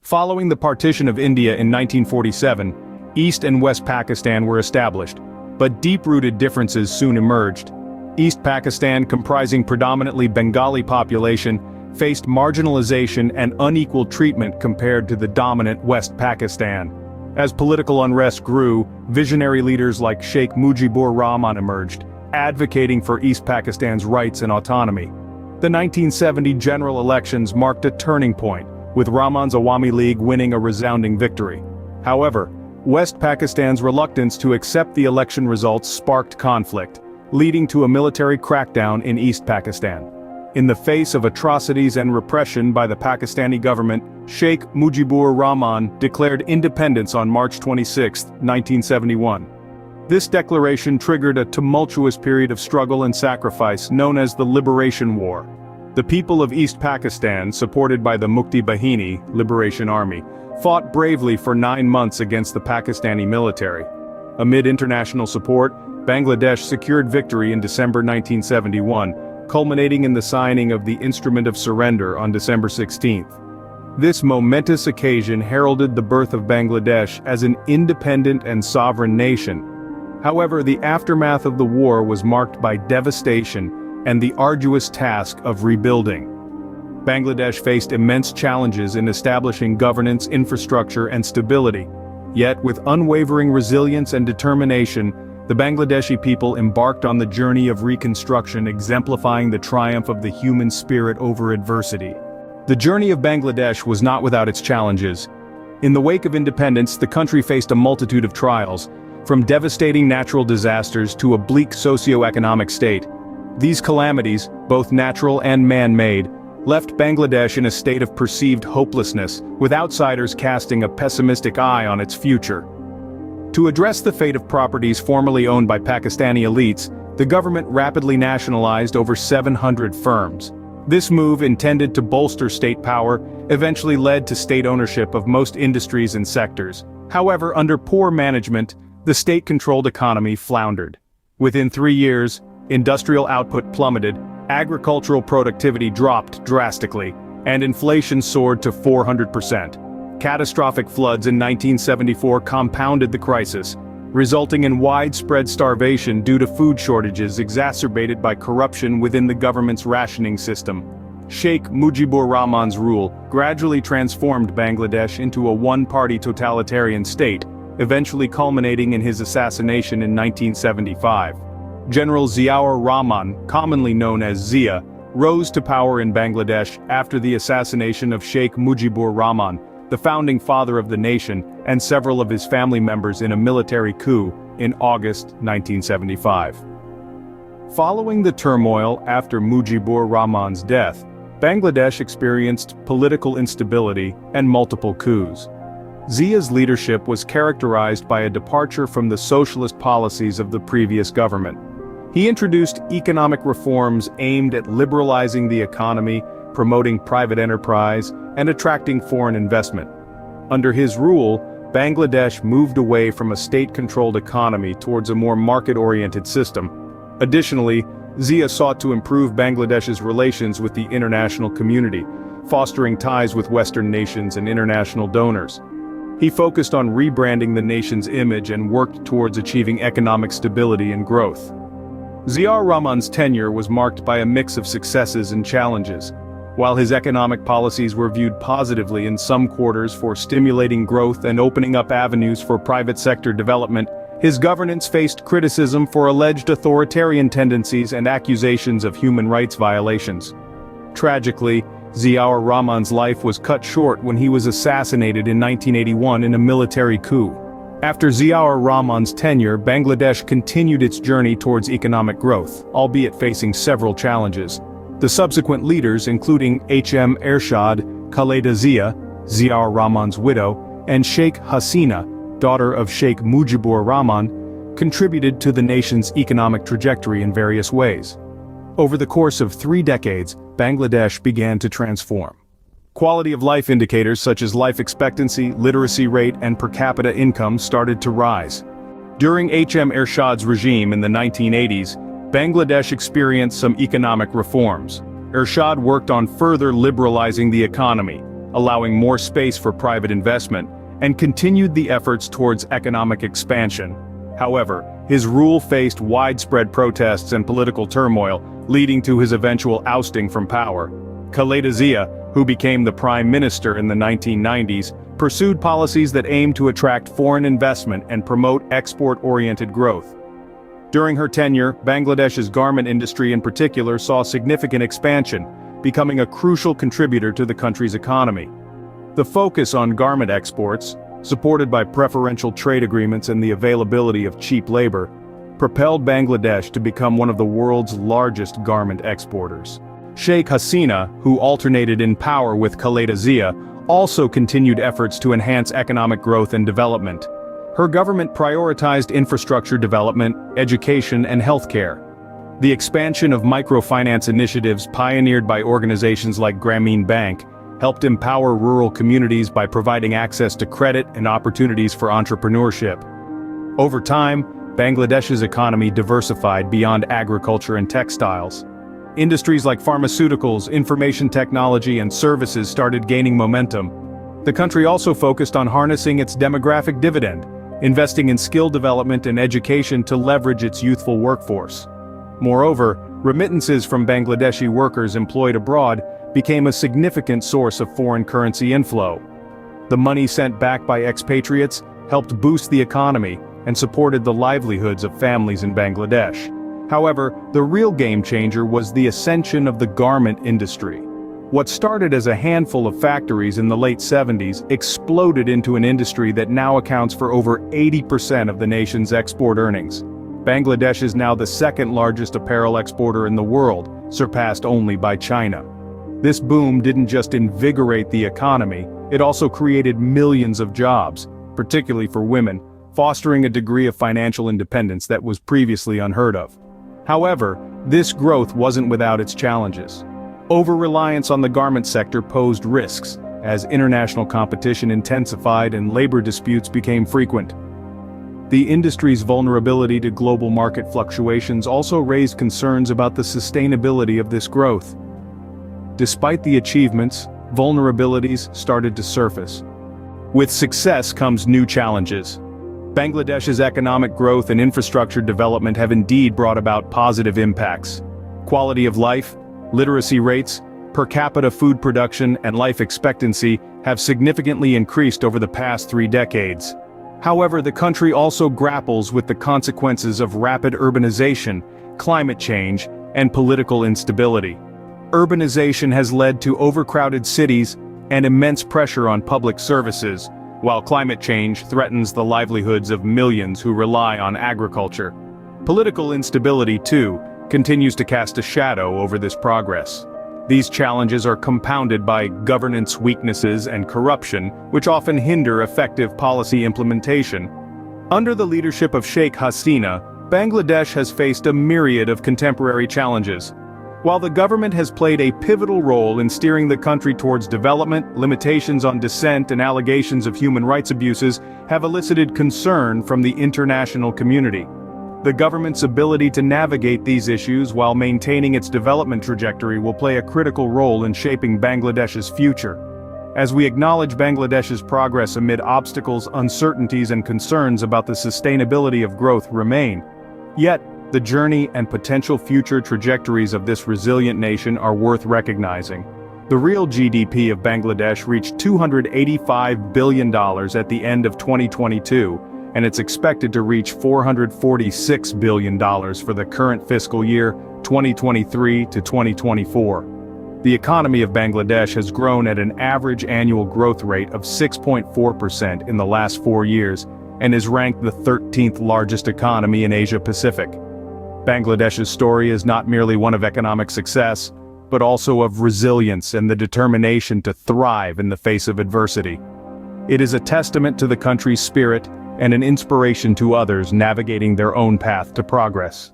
Following the partition of India in 1947, East and West Pakistan were established, but deep-rooted differences soon emerged. East Pakistan, comprising predominantly Bengali population, faced marginalization and unequal treatment compared to the dominant West Pakistan. As political unrest grew, visionary leaders like Sheikh Mujibur Rahman emerged, advocating for East Pakistan's rights and autonomy. The 1970 general elections marked a turning point, with Rahman's Awami League winning a resounding victory. However, West Pakistan's reluctance to accept the election results sparked conflict, leading to a military crackdown in East Pakistan. In the face of atrocities and repression by the Pakistani government, Sheikh Mujibur Rahman declared independence on March 26, 1971. This declaration triggered a tumultuous period of struggle and sacrifice known as the Liberation War. The people of East Pakistan, supported by the Mukti Bahini Liberation Army, fought bravely for 9 months against the Pakistani military. Amid international support, Bangladesh secured victory in December 1971, culminating in the signing of the Instrument of Surrender on December 16. This momentous occasion heralded the birth of Bangladesh as an independent and sovereign nation. However, the aftermath of the war was marked by devastation and the arduous task of rebuilding. Bangladesh faced immense challenges in establishing governance, infrastructure, and stability. Yet, with unwavering resilience and determination, the Bangladeshi people embarked on the journey of reconstruction, exemplifying the triumph of the human spirit over adversity. The journey of Bangladesh was not without its challenges. In the wake of independence, the country faced a multitude of trials, from devastating natural disasters to a bleak socio-economic state. These calamities, both natural and man-made, left Bangladesh in a state of perceived hopelessness, with outsiders casting a pessimistic eye on its future. To address the fate of properties formerly owned by Pakistani elites, the government rapidly nationalized over 700 firms. This move, intended to bolster state power, eventually led to state ownership of most industries and sectors. However, under poor management, the state-controlled economy floundered. Within 3 years, industrial output plummeted, agricultural productivity dropped drastically, and inflation soared to 400%. Catastrophic floods in 1974 compounded the crisis, resulting in widespread starvation due to food shortages exacerbated by corruption within the government's rationing system. Sheikh Mujibur Rahman's rule gradually transformed Bangladesh into a one-party totalitarian state, eventually culminating in his assassination in 1975. General Ziaur Rahman, commonly known as Zia, rose to power in Bangladesh after the assassination of Sheikh Mujibur Rahman, the founding father of the nation, and several of his family members in a military coup in August 1975. Following the turmoil after Mujibur Rahman's death, Bangladesh experienced political instability and multiple coups. Zia's leadership was characterized by a departure from the socialist policies of the previous government. He introduced economic reforms aimed at liberalizing the economy, promoting private enterprise, and attracting foreign investment. Under his rule, Bangladesh moved away from a state-controlled economy towards a more market-oriented system. Additionally, Zia sought to improve Bangladesh's relations with the international community, fostering ties with Western nations and international donors. He focused on rebranding the nation's image and worked towards achieving economic stability and growth. Ziaur Rahman's tenure was marked by a mix of successes and challenges. While his economic policies were viewed positively in some quarters for stimulating growth and opening up avenues for private sector development, his governance faced criticism for alleged authoritarian tendencies and accusations of human rights violations. Tragically, Ziaur Rahman's life was cut short when he was assassinated in 1981 in a military coup. After Ziaur Rahman's tenure, Bangladesh continued its journey towards economic growth, albeit facing several challenges. The subsequent leaders, including H.M. Ershad, Khaleda Zia, Ziaur Rahman's widow, and Sheikh Hasina, daughter of Sheikh Mujibur Rahman, contributed to the nation's economic trajectory in various ways. Over the course of 3 decades, Bangladesh began to transform. Quality of life indicators such as life expectancy, literacy rate, and per capita income started to rise. During H.M. Ershad's regime in the 1980s, Bangladesh experienced some economic reforms. Ershad worked on further liberalizing the economy, allowing more space for private investment, and continued the efforts towards economic expansion. However, his rule faced widespread protests and political turmoil, leading to his eventual ousting from power. Khaleda Zia, who became the prime minister in the 1990s, pursued policies that aimed to attract foreign investment and promote export-oriented growth. During her tenure, Bangladesh's garment industry in particular saw significant expansion, becoming a crucial contributor to the country's economy. The focus on garment exports, supported by preferential trade agreements and the availability of cheap labor, propelled Bangladesh to become one of the world's largest garment exporters. Sheikh Hasina, who alternated in power with Khaleda Zia, also continued efforts to enhance economic growth and development. Her government prioritized infrastructure development, education, and healthcare. The expansion of microfinance initiatives pioneered by organizations like Grameen Bank helped empower rural communities by providing access to credit and opportunities for entrepreneurship. Over time, Bangladesh's economy diversified beyond agriculture and textiles. Industries like pharmaceuticals, information technology, and services started gaining momentum. The country also focused on harnessing its demographic dividend, investing in skill development and education to leverage its youthful workforce. Moreover, remittances from Bangladeshi workers employed abroad became a significant source of foreign currency inflow. The money sent back by expatriates helped boost the economy and supported the livelihoods of families in Bangladesh. However, the real game changer was the ascension of the garment industry. What started as a handful of factories in the late 70s exploded into an industry that now accounts for over 80% of the nation's export earnings. Bangladesh is now the second largest apparel exporter in the world, surpassed only by China. This boom didn't just invigorate the economy, it also created millions of jobs, particularly for women, fostering a degree of financial independence that was previously unheard of. However, this growth wasn't without its challenges. Over-reliance on the garment sector posed risks, as international competition intensified and labor disputes became frequent. The industry's vulnerability to global market fluctuations also raised concerns about the sustainability of this growth. Despite the achievements, vulnerabilities started to surface. With success comes new challenges. Bangladesh's economic growth and infrastructure development have indeed brought about positive impacts. Quality of life, literacy rates, per capita food production, and life expectancy have significantly increased over the past 3 decades. However, the country also grapples with the consequences of rapid urbanization, climate change, and political instability. Urbanization has led to overcrowded cities and immense pressure on public services, while climate change threatens the livelihoods of millions who rely on agriculture. Political instability, too, continues to cast a shadow over this progress. These challenges are compounded by governance weaknesses and corruption, which often hinder effective policy implementation. Under the leadership of Sheikh Hasina, Bangladesh has faced a myriad of contemporary challenges. While the government has played a pivotal role in steering the country towards development, limitations on dissent and allegations of human rights abuses have elicited concern from the international community. The government's ability to navigate these issues while maintaining its development trajectory will play a critical role in shaping Bangladesh's future. As we acknowledge Bangladesh's progress amid obstacles, uncertainties, and concerns about the sustainability of growth remain. Yet, the journey and potential future trajectories of this resilient nation are worth recognizing. The real GDP of Bangladesh reached $285 billion at the end of 2022, and it's expected to reach $446 billion for the current fiscal year, 2023 to 2024. The economy of Bangladesh has grown at an average annual growth rate of 6.4% in the last 4 years, and is ranked the 13th largest economy in Asia-Pacific. Bangladesh's story is not merely one of economic success, but also of resilience and the determination to thrive in the face of adversity. It is a testament to the country's spirit and an inspiration to others navigating their own path to progress.